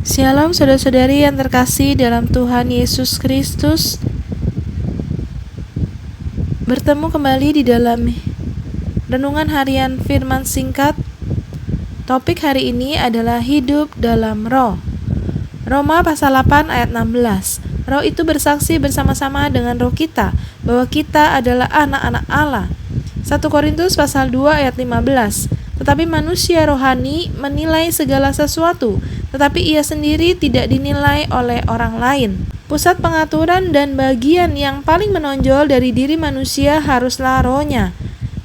Shalom saudara-saudari yang terkasih dalam Tuhan Yesus Kristus. Bertemu kembali di dalam renungan harian firman singkat. Topik hari ini adalah hidup dalam roh. Roma pasal 8 ayat 16. Roh itu bersaksi bersama-sama dengan roh kita bahwa kita adalah anak-anak Allah. 1 Korintus pasal 2 ayat 15. Tetapi manusia rohani menilai segala sesuatu, tetapi ia sendiri tidak dinilai oleh orang lain. Pusat pengaturan dan bagian yang paling menonjol dari diri manusia haruslah rohnya.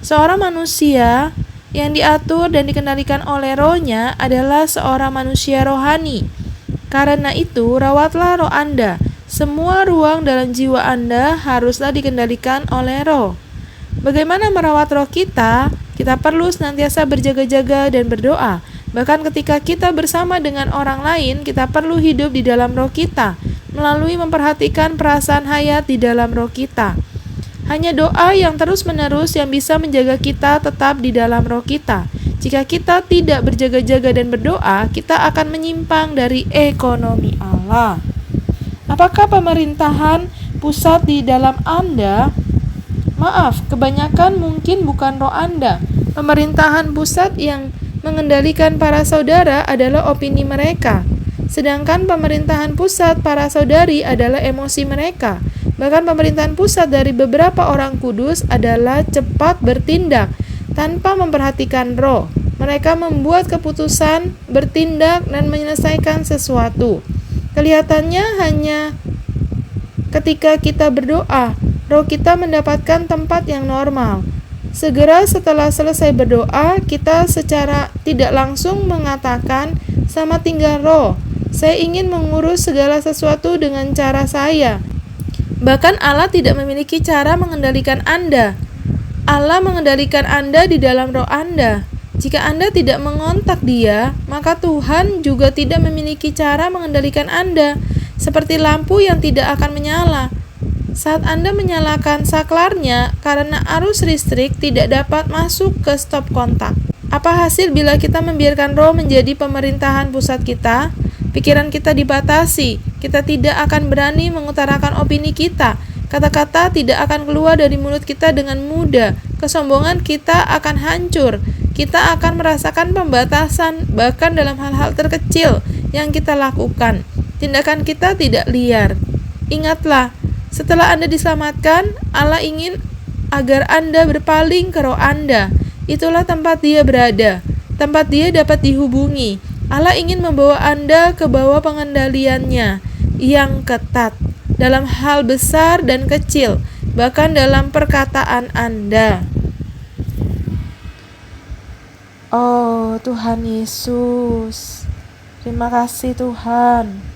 Seorang manusia yang diatur dan dikendalikan oleh rohnya adalah seorang manusia rohani. Karena itu, rawatlah roh Anda. Semua ruang dalam jiwa Anda haruslah dikendalikan oleh roh. Bagaimana merawat roh kita? Kita perlu senantiasa berjaga-jaga dan berdoa. Bahkan ketika kita bersama dengan orang lain, kita perlu hidup di dalam roh kita, melalui memperhatikan perasaan hayat di dalam roh kita. Hanya doa yang terus-menerus yang bisa menjaga kita tetap di dalam roh kita. Jika kita tidak berjaga-jaga dan berdoa, kita akan menyimpang dari ekonomi Allah. Apakah pemerintahan pusat di dalam Anda? Maaf, kebanyakan mungkin bukan roh Anda. Pemerintahan pusat yang mengendalikan para saudara adalah opini mereka. Sedangkan pemerintahan pusat para saudari adalah emosi mereka. Bahkan pemerintahan pusat dari beberapa orang kudus adalah cepat bertindak tanpa memperhatikan roh. Mereka membuat keputusan, bertindak, dan menyelesaikan sesuatu. Kelihatannya hanya ketika kita berdoa, roh kita mendapatkan tempat yang normal. Segera setelah selesai berdoa, kita secara tidak langsung mengatakan, "Selamat tinggal roh, saya ingin mengurus segala sesuatu dengan cara saya." Bahkan Allah tidak memiliki cara mengendalikan Anda. Allah mengendalikan Anda di dalam roh Anda. Jika Anda tidak mengontak Dia, maka Tuhan juga tidak memiliki cara mengendalikan Anda, seperti lampu yang tidak akan menyala saat Anda menyalakan saklarnya karena arus listrik tidak dapat masuk ke stop kontak. Apa hasil bila kita membiarkan roh menjadi pemerintahan pusat kita? Pikiran kita dibatasi. Kita tidak akan berani mengutarakan opini kita. Kata-kata tidak akan keluar dari mulut kita dengan mudah. Kesombongan kita akan hancur. Kita akan merasakan pembatasan bahkan dalam hal-hal terkecil yang kita lakukan. Tindakan kita tidak liar. Ingatlah, setelah Anda diselamatkan, Allah ingin agar Anda berpaling ke roh Anda. Itulah tempat Dia berada, tempat Dia dapat dihubungi. Allah ingin membawa Anda ke bawah pengendaliannya yang ketat dalam hal besar dan kecil, bahkan dalam perkataan Anda. Oh Tuhan Yesus, terima kasih Tuhan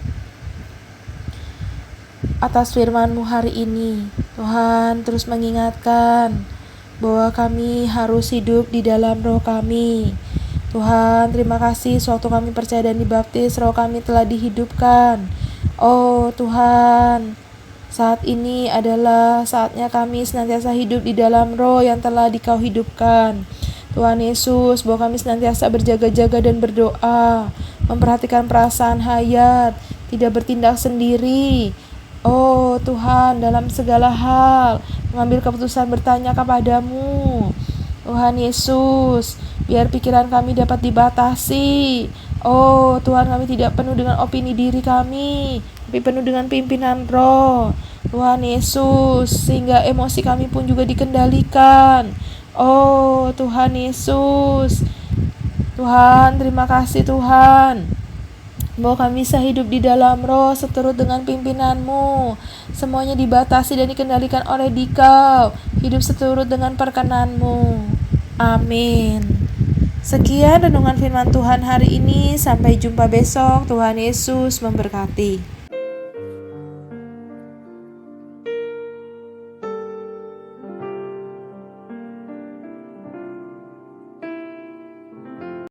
atas firman-Mu hari ini. Tuhan terus mengingatkan bahwa kami harus hidup di dalam roh kami. Tuhan, terima kasih sewaktu kami percaya dan dibaptis, roh kami telah dihidupkan. Oh Tuhan, saat ini adalah saatnya kami senantiasa hidup di dalam roh yang telah Dikau hidupkan. Tuhan Yesus, bahwa kami senantiasa berjaga-jaga dan berdoa, memperhatikan perasaan hayat, tidak bertindak sendiri. Oh Tuhan, dalam segala hal mengambil keputusan bertanya kepadamu. Tuhan Yesus, biar pikiran kami dapat dibatasi. Oh Tuhan, kami tidak penuh dengan opini diri kami, tapi penuh dengan pimpinan roh. Tuhan Yesus, sehingga emosi kami pun juga dikendalikan. Oh Tuhan Yesus, Tuhan terima kasih Tuhan, bahwa kami bisa hidup di dalam roh seturut dengan pimpinan-Mu. Semuanya dibatasi dan dikendalikan oleh Dikau. Hidup seturut dengan perkenan-Mu. Amin. Sekian renungan firman Tuhan hari ini. Sampai jumpa besok. Tuhan Yesus memberkati.